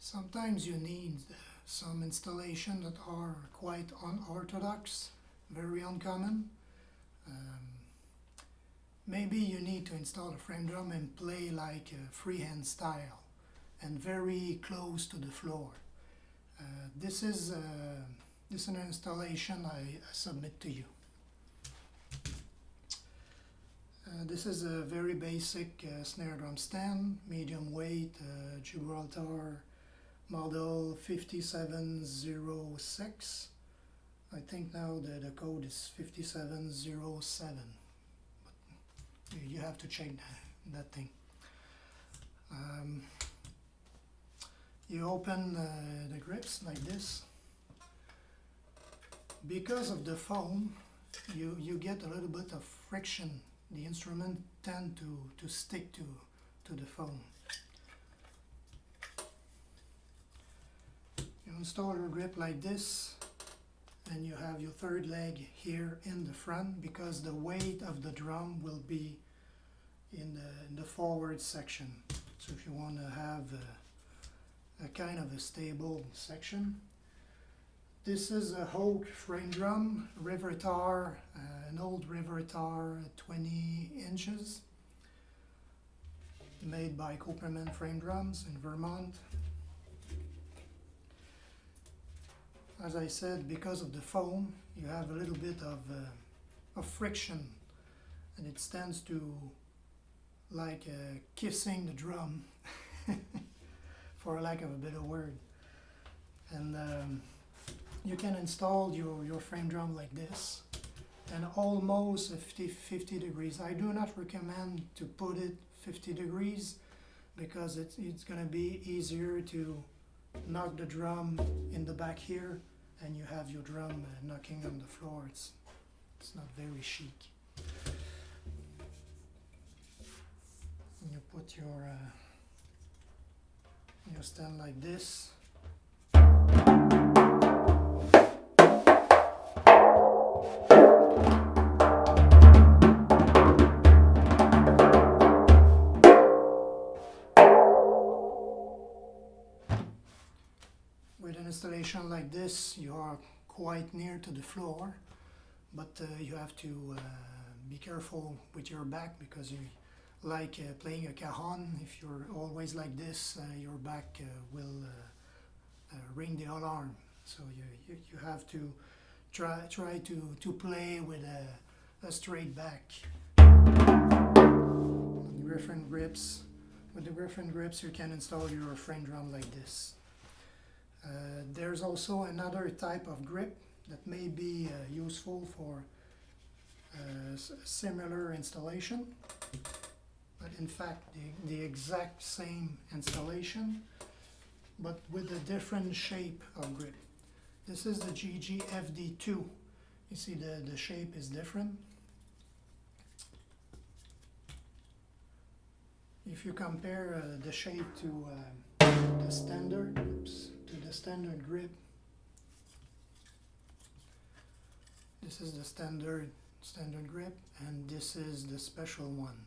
Sometimes you need some installation that are quite unorthodox, very uncommon. Maybe you need to install a frame drum and play like a freehand style and very close to the floor. This is an installation I submit to you. This is a very basic snare drum stand, medium weight, Gibraltar model 5706. I think now the code is 5707, but you have to check that thing. You open the grips like this. Because of the foam, you get a little bit of friction. The instrument tend to stick to the foam. You install your grip like this, and you have your third leg here in the front because the weight of the drum will be in the forward section. So if you want to have a kind of a stable section. This is a Hoke frame drum, Rivertar, an old Rivertar 20 inches, made by Copperman Frame Drums in Vermont. As I said, because of the foam, you have a little bit of friction, and it tends to like kissing the drum, for lack of a better word. And you can install your frame drum like this, and almost 50 degrees. I do not recommend to put it 50 degrees because it's going to be easier to knock the drum in the back here, and you have your drum knocking on the floor. It's not very chic. You put your stand like this. With an installation like this, you are quite near to the floor, but you have to be careful with your back because you like playing a cajon. If you're always like this, your back will ring the alarm. So you have to try to play with a straight back. Griffin grips. With the Griffin grips, you can install your frame drum like this. There's also another type of grip that may be useful for similar installation, but in fact the exact same installation, but with a different shape of grip. This is the GGFD2. You see the shape is different. If you compare the shape to the standard grip, this is the standard grip, and this is the special one.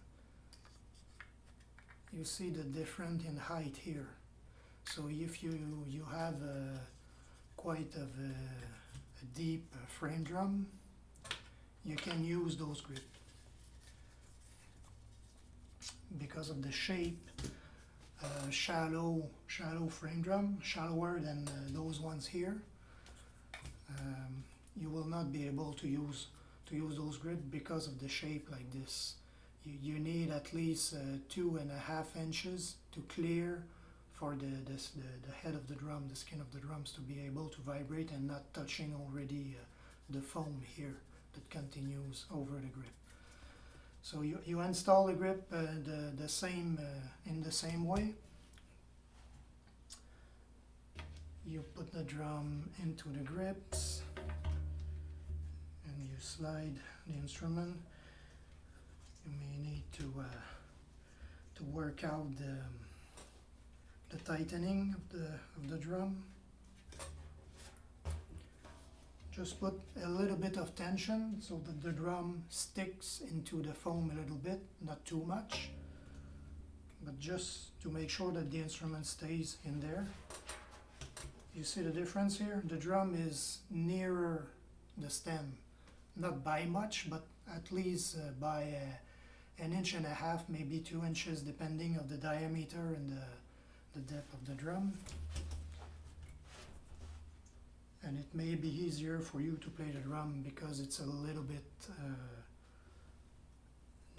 You see the difference in height here. So if you have quite a deep frame drum, you can use those grips. Because of the shape, shallow frame drum, shallower than those ones here, you will not be able to use those grips because of the shape like this. You need at least 2.5 inches to clear for the head of the drum, the skin of the drums, to be able to vibrate and not touching already the foam here that continues over the grip. So you install the grip in the same way. You put the drum into the grips and you slide the instrument. You may need to work out the tightening of the drum. Just put a little bit of tension so that the drum sticks into the foam a little bit, not too much. but just to make sure that the instrument stays in there. You see the difference here? The drum is nearer the stem, not by much, but at least by an inch and a half, maybe 2 inches, depending on the diameter and the depth of the drum. And it may be easier for you to play the drum because it's a little bit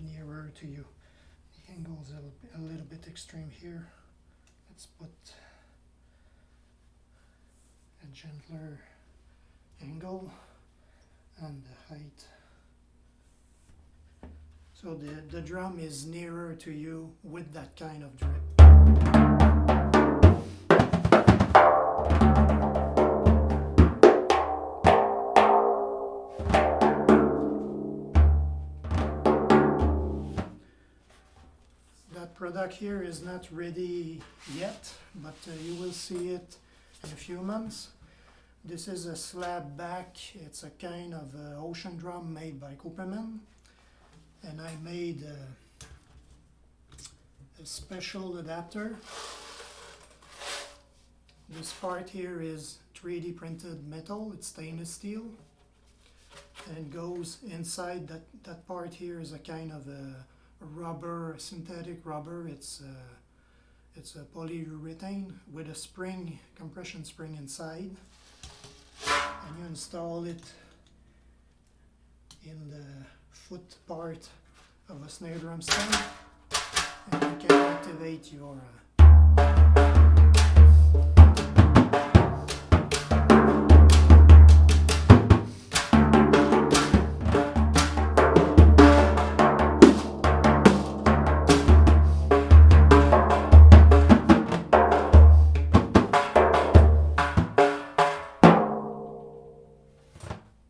nearer to you. The angle is a little bit extreme here. Let's put a gentler angle and the height. So the drum is nearer to you with that kind of drip. That product here is not ready yet, but you will see it in a few months. This is a slab back. It's a kind of ocean drum made by Cooperman. And I made a special adapter. This part here is 3D printed metal, it's stainless steel. And it goes inside that part here is a kind of a rubber, a synthetic rubber. It's a polyurethane with a spring, compression spring inside. And you install it in the foot part of a snare drum stand, and you can activate your